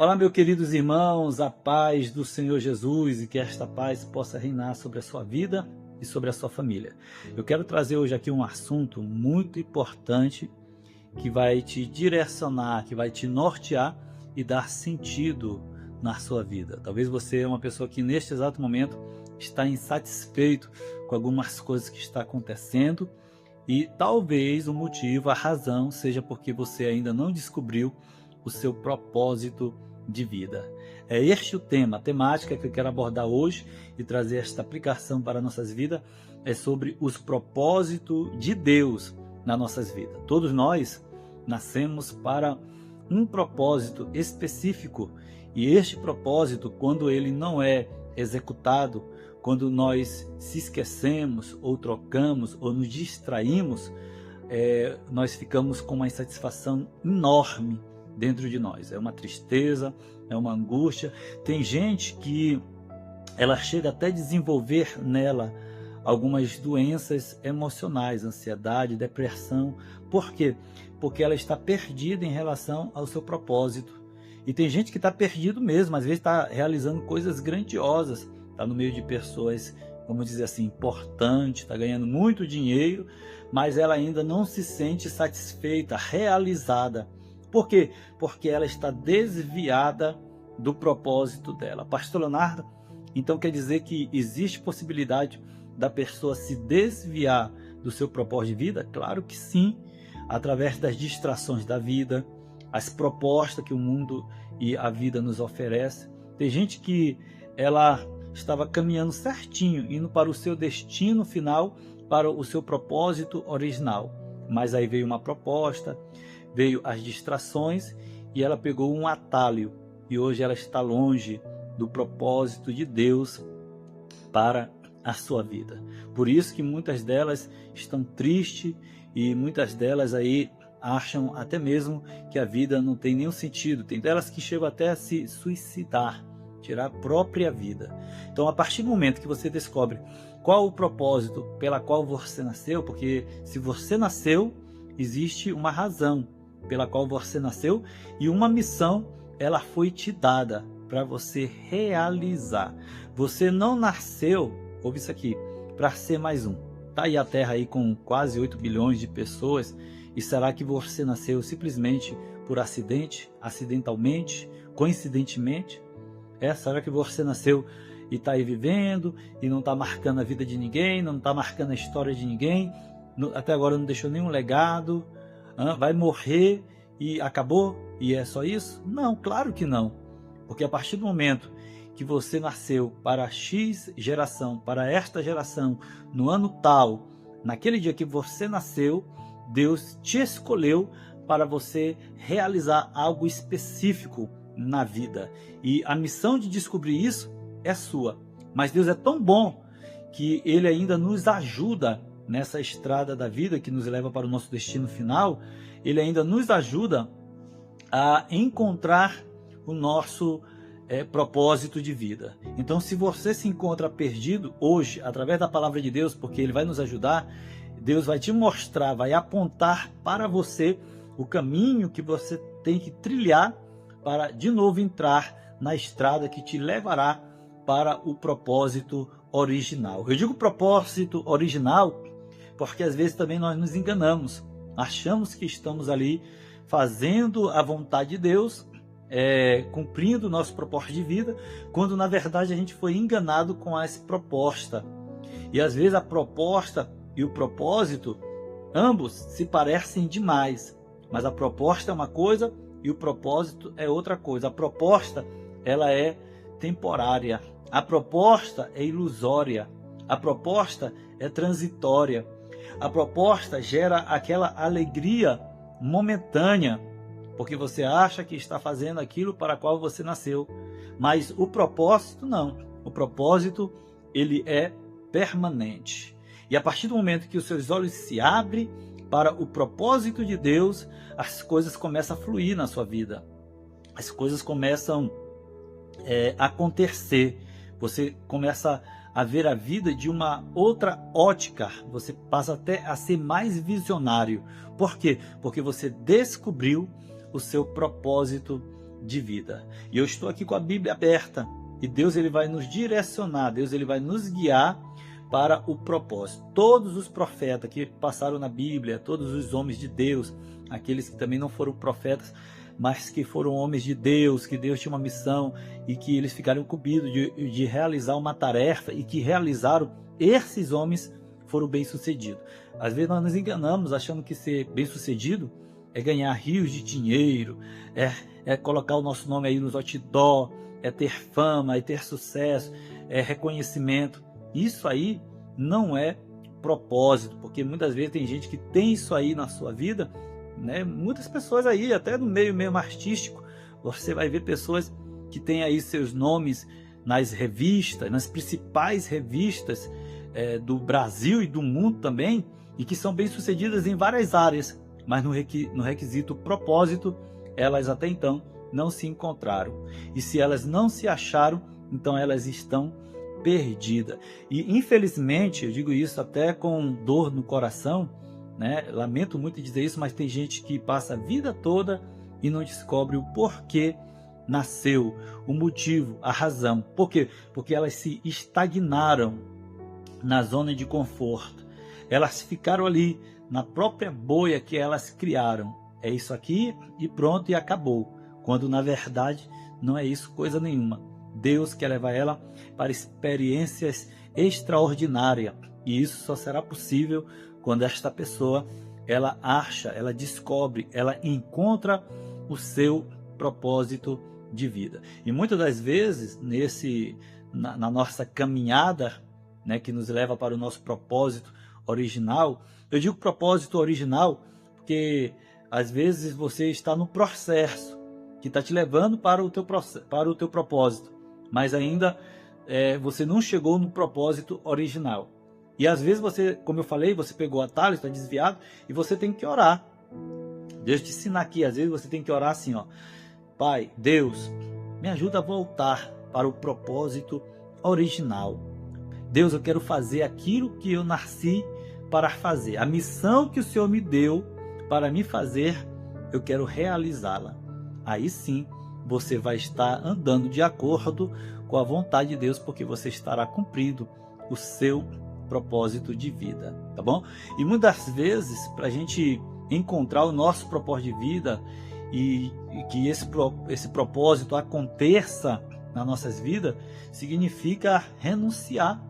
Olá, meus queridos irmãos, a paz do Senhor Jesus e que esta paz possa reinar sobre a sua vida e sobre a sua família. Eu quero trazer hoje aqui um assunto muito importante que vai te direcionar, que vai te nortear e dar sentido na sua vida. Talvez você é uma pessoa que neste exato momento está insatisfeito com algumas coisas que está acontecendo e talvez o motivo, a razão, seja porque você ainda não descobriu o seu propósito de vida. É este o tema, a temática que eu quero abordar hoje e trazer esta aplicação para nossas vidas é sobre os propósitos de Deus nas nossas vidas. Todos nós nascemos para um propósito específico e este propósito, quando ele não é executado, quando nós se esquecemos ou trocamos ou nos distraímos, nós ficamos com uma insatisfação enorme dentro de nós. É uma tristeza, é uma angústia. Tem gente que ela chega até a desenvolver nela algumas doenças emocionais, ansiedade, depressão. Por quê? Porque ela está perdida em relação ao seu propósito. E tem gente que está perdido mesmo, às vezes está realizando coisas grandiosas, está no meio de pessoas, vamos dizer assim, importantes, está ganhando muito dinheiro, mas ela ainda não se sente satisfeita, realizada. Por quê? Porque ela está desviada do propósito dela. Pastor Leonardo, então quer dizer que existe possibilidade da pessoa se desviar do seu propósito de vida? Claro que sim, através das distrações da vida, as propostas que o mundo e a vida nos oferece. Tem gente que ela estava caminhando certinho, indo para o seu destino final, para o seu propósito original. Mas aí veio uma proposta, veio as distrações e ela pegou um atalho e hoje ela está longe do propósito de Deus para a sua vida. Por isso que muitas delas estão tristes e muitas delas aí acham até mesmo que a vida não tem nenhum sentido. Tem delas que chegam até a se suicidar, tirar a própria vida. Então, a partir do momento que você descobre qual o propósito pela qual você nasceu, porque se você nasceu, existe uma razão pela qual você nasceu e uma missão ela foi te dada para você realizar. Você não nasceu, ouve isso aqui, para ser mais um. Tá aí a Terra aí com quase 8 bilhões de pessoas e será que você nasceu simplesmente por acidente, acidentalmente, coincidentemente? Será que você nasceu e está aí vivendo e não está marcando a vida de ninguém, não está marcando a história de ninguém, até agora não deixou nenhum legado? Vai morrer e acabou? E é só isso? Não, claro que não. Porque a partir do momento que você nasceu para X geração, para esta geração, no ano tal, naquele dia que você nasceu, Deus te escolheu para você realizar algo específico na vida. E a missão de descobrir isso é sua. Mas Deus é tão bom que Ele ainda nos ajuda nessa estrada da vida que nos leva para o nosso destino final. Ele ainda nos ajuda a encontrar o nosso propósito de vida. Então, se você se encontra perdido hoje, através da palavra de Deus, porque Ele vai nos ajudar, Deus vai te mostrar, vai apontar para você o caminho que você tem que trilhar para de novo entrar na estrada que te levará para o propósito original. Eu digo propósito original porque às vezes também nós nos enganamos, achamos que estamos ali fazendo a vontade de Deus, cumprindo o nosso propósito de vida, quando na verdade a gente foi enganado com essa proposta. E às vezes a proposta e o propósito, ambos se parecem demais, mas a proposta é uma coisa e o propósito é outra coisa. A proposta, ela é temporária, a proposta é ilusória, a proposta é transitória. A proposta gera aquela alegria momentânea, porque você acha que está fazendo aquilo para o qual você nasceu. Mas o propósito não. O propósito, ele é permanente. E a partir do momento que os seus olhos se abrem para o propósito de Deus, as coisas começam a fluir na sua vida. As coisas começam a acontecer. Você começa a ver a vida de uma outra ótica, você passa até a ser mais visionário. Por quê? Porque você descobriu o seu propósito de vida. E eu estou aqui com a Bíblia aberta, e Deus ele vai nos direcionar, Deus ele vai nos guiar para o propósito. Todos os profetas que passaram na Bíblia, todos os homens de Deus, aqueles que também não foram profetas, mas que foram homens de Deus, que Deus tinha uma missão e que eles ficaram incumbidos de realizar uma tarefa e que realizaram, esses homens foram bem-sucedidos. Às vezes nós nos enganamos achando que ser bem-sucedido é ganhar rios de dinheiro, é colocar o nosso nome aí nos outdoor, é ter fama, é ter sucesso, é reconhecimento. Isso aí não é propósito, porque muitas vezes tem gente que tem isso aí na sua vida, né? Muitas pessoas aí, até no meio mesmo artístico, você vai ver pessoas que têm aí seus nomes nas revistas, nas principais revistas do Brasil e do mundo também, e que são bem-sucedidas em várias áreas, mas no requisito propósito, elas até então não se encontraram. E se elas não se acharam, então elas estão perdidas. E infelizmente, eu digo isso até com dor no coração, né? Lamento muito dizer isso, mas tem gente que passa a vida toda e não descobre o porquê nasceu, o motivo, a razão. Por quê? Porque elas se estagnaram na zona de conforto. Elas ficaram ali na própria bolha que elas criaram. É isso aqui e pronto, e acabou. Quando na verdade não é isso coisa nenhuma. Deus quer levar ela para experiências extraordinárias. E isso só será possível quando esta pessoa, ela acha, ela descobre, ela encontra o seu propósito de vida. E muitas das vezes, na nossa caminhada, né, que nos leva para o nosso propósito original, eu digo propósito original porque às vezes você está no processo que está te levando para o teu propósito, mas ainda você não chegou no propósito original. E às vezes você, como eu falei, você pegou atalho, está desviado, e você tem que orar. Deus te ensina aqui, às vezes você tem que orar assim, ó: Pai, Deus, me ajuda a voltar para o propósito original. Deus, eu quero fazer aquilo que eu nasci para fazer. A missão que o Senhor me deu para me fazer, eu quero realizá-la. Aí sim, você vai estar andando de acordo com a vontade de Deus, porque você estará cumprindo o seu propósito de vida, tá bom? E muitas vezes, para a gente encontrar o nosso propósito de vida e que esse propósito aconteça nas nossas vidas, significa renunciar.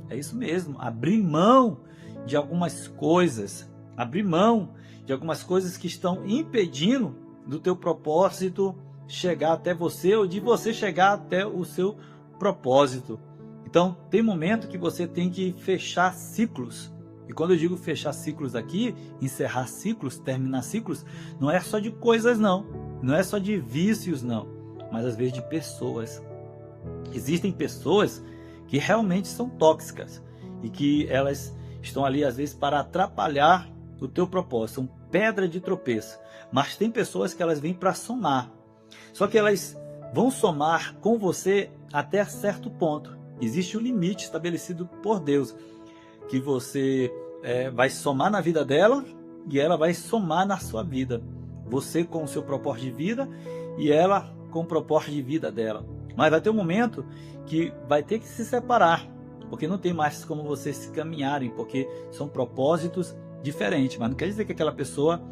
É isso mesmo, abrir mão de algumas coisas, abrir mão de algumas coisas que estão impedindo do teu propósito chegar até você, ou de você chegar até o seu propósito. Então, tem momento que você tem que fechar ciclos. E quando eu digo fechar ciclos aqui, encerrar ciclos, terminar ciclos, não é só de coisas não, não é só de vícios não, mas às vezes de pessoas. Existem pessoas que realmente são tóxicas e que elas estão ali às vezes para atrapalhar o teu propósito, são pedra de tropeço. Mas tem pessoas que elas vêm para somar, só que elas vão somar com você até certo ponto. Existe um limite estabelecido por Deus, que você vai somar na vida dela e ela vai somar na sua vida. Você com o seu propósito de vida e ela com o propósito de vida dela. Mas vai ter um momento que vai ter que se separar, porque não tem mais como vocês se caminharem, porque são propósitos diferentes. Mas não quer dizer que aquela pessoa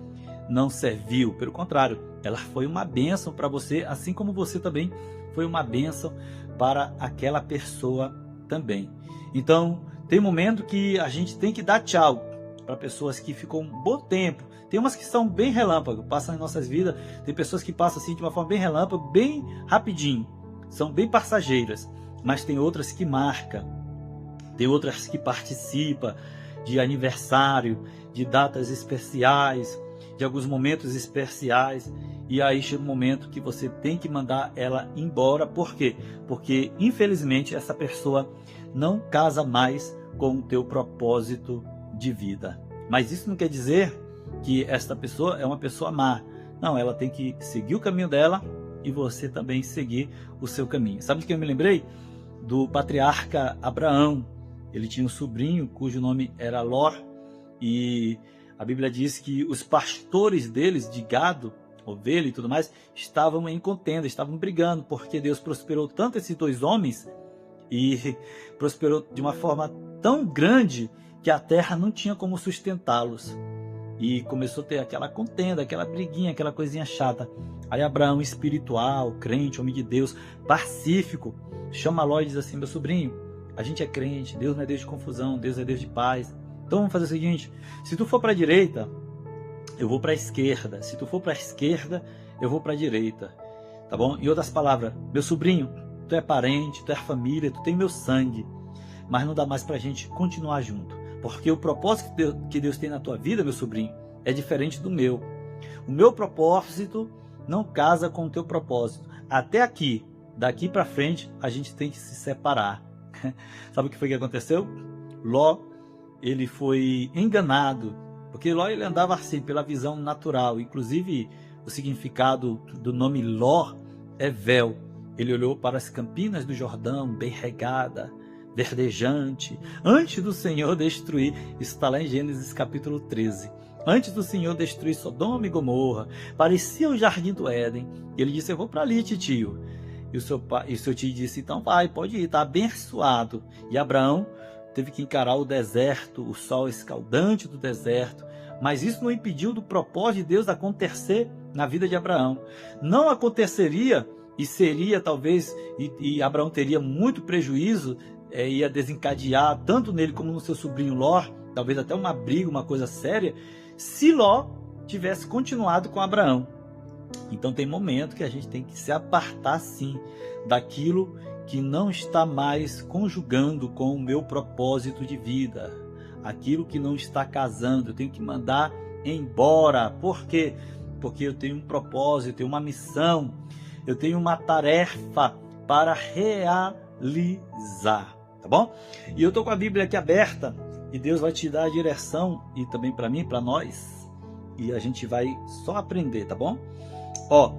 não serviu, pelo contrário, ela foi uma bênção para você, assim como você também foi uma bênção para aquela pessoa também. Então, tem momento que a gente tem que dar tchau para pessoas que ficam um bom tempo. Tem umas que são bem relâmpago, passam em nossas vidas. Tem pessoas que passam assim de uma forma bem relâmpago, bem rapidinho. São bem passageiras. Mas tem outras que marcam. Tem outras que participam de aniversário, de datas especiais, de alguns momentos especiais. E aí chega um momento que você tem que mandar ela embora. Por quê? Porque infelizmente essa pessoa não casa mais com o teu propósito de vida. Mas isso não quer dizer que esta pessoa é uma pessoa má. Não, ela tem que seguir o caminho dela e você também seguir o seu caminho. Sabe de quem eu me lembrei? Do patriarca Abraão. Ele tinha um sobrinho cujo nome era Ló, e a Bíblia diz que os pastores deles de gado ovelha e tudo mais, estavam em contenda, estavam brigando, porque Deus prosperou tanto esses dois homens, e prosperou de uma forma tão grande que a terra não tinha como sustentá-los. E começou a ter aquela contenda, aquela briguinha, aquela coisinha chata. Aí Abraão, espiritual, crente, homem de Deus, pacífico, chama Ló e diz assim: meu sobrinho, a gente é crente, Deus não é Deus de confusão, Deus é Deus de paz. Então vamos fazer o seguinte: se tu for para a direita, eu vou para a esquerda. Se tu for para a esquerda, eu vou para a direita. Tá bom? Em outras palavras, meu sobrinho, tu é parente, tu é família, tu tem meu sangue, mas não dá mais para a gente continuar junto. Porque o propósito que Deus tem na tua vida, meu sobrinho, é diferente do meu. O meu propósito não casa com o teu propósito. Até aqui, daqui para frente, a gente tem que se separar. Sabe o que foi que aconteceu? Ló, ele foi enganado, porque Ló ele andava assim, pela visão natural. Inclusive, o significado do nome Ló é véu. Ele olhou para as campinas do Jordão, bem regada, verdejante, antes do Senhor destruir. Isso está lá em Gênesis capítulo 13. Antes do Senhor destruir Sodoma e Gomorra, parecia o jardim do Éden. Ele disse: eu vou para ali, tio. E o seu tio disse: então vai, pode ir, está abençoado. E Abraão teve que encarar o deserto, o sol escaldante do deserto, mas isso não impediu do propósito de Deus acontecer na vida de Abraão. Não aconteceria, e seria talvez, e Abraão teria muito prejuízo, ia desencadear tanto nele como no seu sobrinho Ló, talvez até uma briga, uma coisa séria, se Ló tivesse continuado com Abraão. Então tem momento que a gente tem que se apartar sim daquilo que não está mais conjugando com o meu propósito de vida, aquilo que não está casando, eu tenho que mandar embora. Por quê? Porque eu tenho um propósito, eu tenho uma missão, eu tenho uma tarefa para realizar, tá bom? E eu estou com a Bíblia aqui aberta, e Deus vai te dar a direção, e também para mim, para nós, e a gente vai só aprender, tá bom? Ó,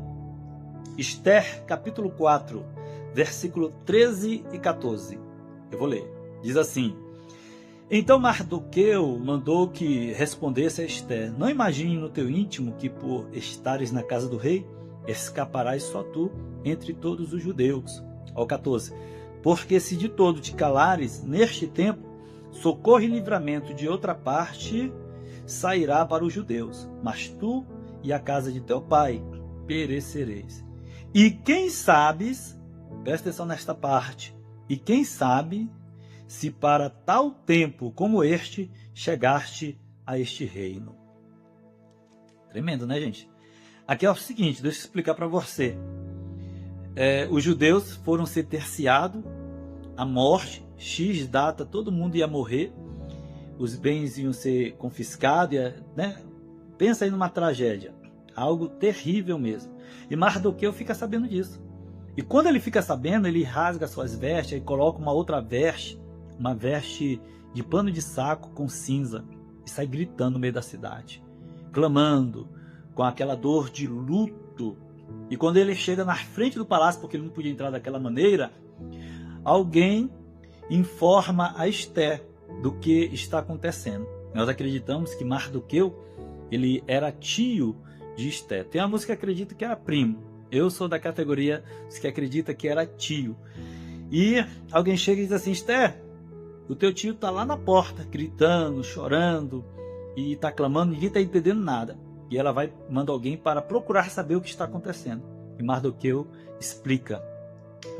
Esther capítulo 4, versículo 13 e 14, eu vou ler, diz assim: então Mardoqueu mandou que respondesse a Esther: não imagine no teu íntimo que por estares na casa do rei, escaparás só tu entre todos os judeus. Ó 14, porque se de todo te calares, neste tempo, socorro e livramento de outra parte sairá para os judeus, mas tu e a casa de teu pai perecereis. E quem sabes, presta atenção nesta parte, e quem sabe se para tal tempo como este chegaste a este reino. Tremendo, né, gente? Aqui é o seguinte, deixa eu explicar para você. Os judeus foram sentenciados à morte, X data, todo mundo ia morrer, os bens iam ser confiscados, né? Pensa aí numa tragédia, algo terrível mesmo. E Mardoqueu fica sabendo disso. E quando ele fica sabendo, ele rasga suas vestes e coloca uma outra veste, uma veste de pano de saco com cinza, e sai gritando no meio da cidade, clamando, com aquela dor de luto. E quando ele chega na frente do palácio, porque ele não podia entrar daquela maneira, alguém informa a Esther do que está acontecendo. Nós acreditamos que Mardoqueu, ele era tio de Esther. Tem uma música que acredita que era primo. Eu sou da categoria que acredita que era tio. E alguém chega e diz assim: Esther, o teu tio está lá na porta, gritando, chorando, e está clamando, ninguém está entendendo nada. E ela manda alguém para procurar saber o que está acontecendo. E Mardoqueu explica: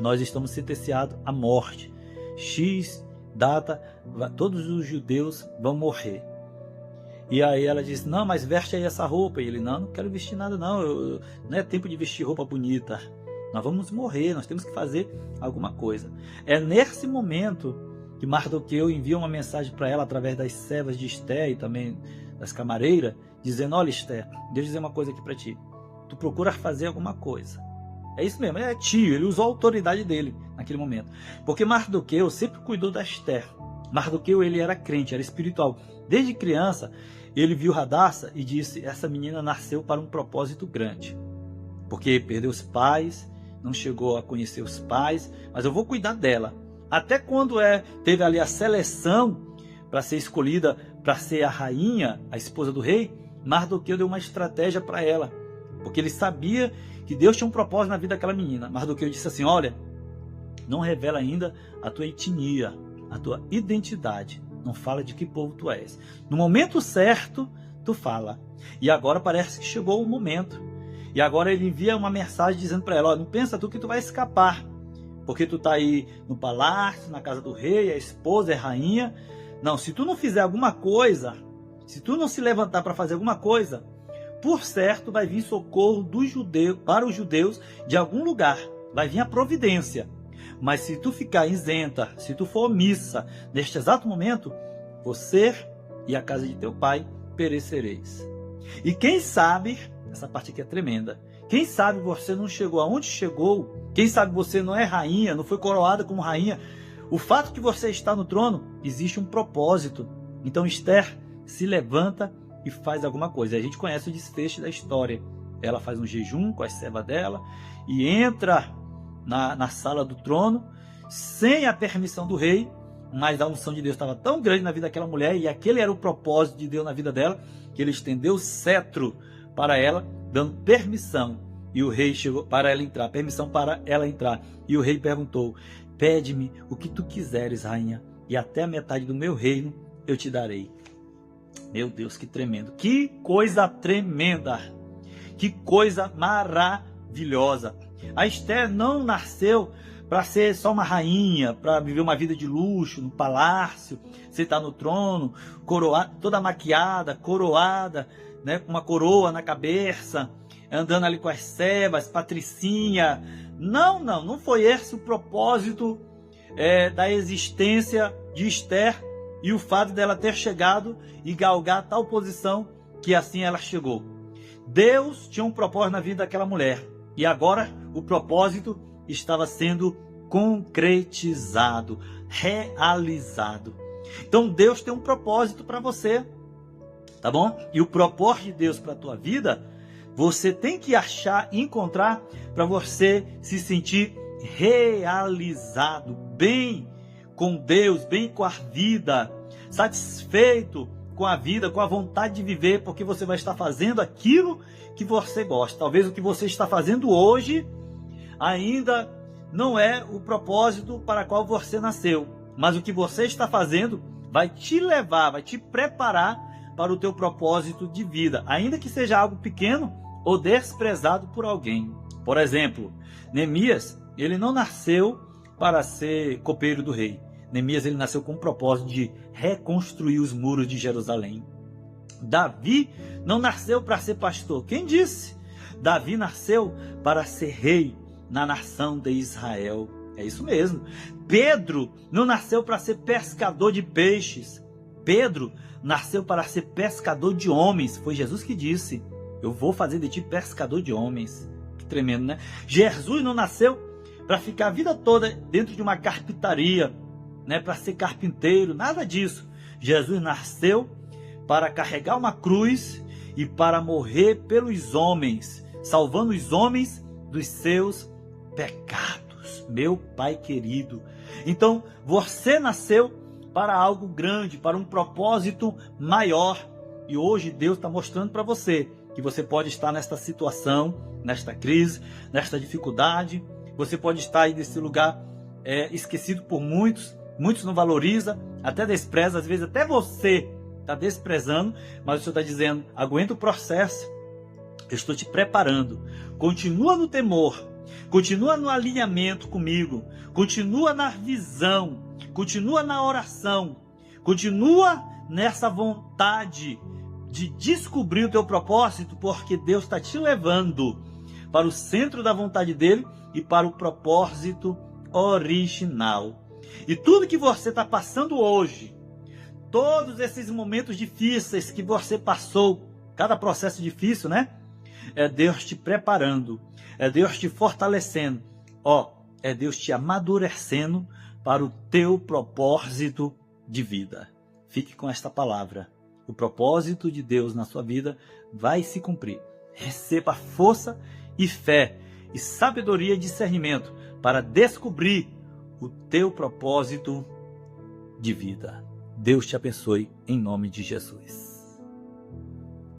nós estamos sentenciados à morte. X data, todos os judeus vão morrer. E aí ela diz: não, mas veste aí essa roupa. E ele: não quero vestir nada não, não é tempo de vestir roupa bonita. Nós vamos morrer, nós temos que fazer alguma coisa. É nesse momento que Mardoqueu envia uma mensagem para ela através das servas de Esther e também das camareiras, dizendo: olha Esther, deixa eu dizer uma coisa aqui para ti. Tu procuras fazer alguma coisa. É isso mesmo, é tio, ele usou a autoridade dele naquele momento. Porque Mardoqueu sempre cuidou da Esther. Mardoqueu, ele era crente, era espiritual. Desde criança, ele viu Radassa e disse: essa menina nasceu para um propósito grande. Porque perdeu os pais, não chegou a conhecer os pais, mas eu vou cuidar dela. Até quando teve ali a seleção para ser escolhida para ser a rainha, a esposa do rei, Mardoqueu deu uma estratégia para ela. porque ele sabia que Deus tinha um propósito na vida daquela menina. Mardoqueu disse assim: olha, não revela ainda a tua etnia, a tua identidade. Não fala de que povo tu és. No momento certo, tu fala. E agora parece que chegou o momento. E agora ele envia uma mensagem dizendo para ela: ó, não pensa tu que tu vai escapar, porque tu tá aí no palácio, na casa do rei, a esposa é rainha. Não, se tu não fizer alguma coisa, se tu não se levantar para fazer alguma coisa, por certo vai vir socorro do judeu, para os judeus de algum lugar. Vai vir a providência. Mas se tu ficar isenta, se tu for omissa neste exato momento, você e a casa de teu pai perecereis. E quem sabe, essa parte aqui é tremenda, quem sabe você não chegou aonde chegou, quem sabe você não é rainha, não foi coroada como rainha, o fato que você está no trono, existe um propósito. Então Esther se levanta e faz alguma coisa. A gente conhece o desfecho da história. Ela faz um jejum com a serva dela e entra na sala do trono, sem a permissão do rei, mas a unção de Deus estava tão grande na vida daquela mulher, e aquele era o propósito de Deus na vida dela, que ele estendeu o cetro para ela, dando permissão, e o rei chegou para ela entrar, permissão para ela entrar, e o rei perguntou: pede-me o que tu quiseres, rainha, e até a metade do meu reino eu te darei. Meu Deus, que tremendo, que coisa tremenda, que coisa maravilhosa. A Esther não nasceu para ser só uma rainha, para viver uma vida de luxo, no palácio, sentar no trono, coroada, toda maquiada, coroada, né, com uma coroa na cabeça, andando ali com as servas, patricinha. Não foi esse o propósito da existência de Esther e o fato dela ter chegado e galgar tal posição que assim ela chegou. Deus tinha um propósito na vida daquela mulher. E agora o propósito estava sendo concretizado, realizado. Então Deus tem um propósito para você, tá bom? E o propósito de Deus para a tua vida, você tem que achar e encontrar para você se sentir realizado, bem com Deus, bem com a vida, satisfeito com a vida, com a vontade de viver, porque você vai estar fazendo aquilo que você gosta. Talvez o que você está fazendo hoje ainda não é o propósito para qual você nasceu, mas o que você está fazendo vai te levar, vai te preparar para o teu propósito de vida, ainda que seja algo pequeno ou desprezado por alguém. Por exemplo, Neemias, ele não nasceu para ser copeiro do rei. Neemias, ele nasceu com o propósito de reconstruir os muros de Jerusalém. Davi não nasceu para ser pastor. Quem disse? Davi nasceu para ser rei na nação de Israel. É isso mesmo. Pedro não nasceu para ser pescador de peixes. Pedro nasceu para ser pescador de homens. Foi Jesus que disse: eu vou fazer de ti pescador de homens. Que tremendo, né? Jesus não nasceu para ficar a vida toda dentro de uma carpintaria, né, para ser carpinteiro, nada disso. Jesus nasceu para carregar uma cruz e para morrer pelos homens, salvando os homens dos seus pecados. Meu Pai querido, então você nasceu para algo grande, para um propósito maior, e hoje Deus está mostrando para você que você pode estar nesta situação, nesta crise, nesta dificuldade. Você pode estar aí nesse lugar esquecido por muitos não valoriza, até despreza, às vezes até você está desprezando, mas o Senhor está dizendo: aguenta o processo, eu estou te preparando, continua no temor, continua no alinhamento comigo, continua na visão, continua na oração, continua nessa vontade de descobrir o teu propósito, porque Deus está te levando para o centro da vontade dele e para o propósito original. E tudo que você está passando hoje, todos esses momentos difíceis que você passou, cada processo difícil, né? É Deus te preparando, é Deus te fortalecendo, é Deus te amadurecendo para o teu propósito de vida. Fique com esta palavra. O propósito de Deus na sua vida vai se cumprir. Receba força e fé e sabedoria e discernimento para descobrir o teu propósito de vida. Deus te abençoe em nome de Jesus.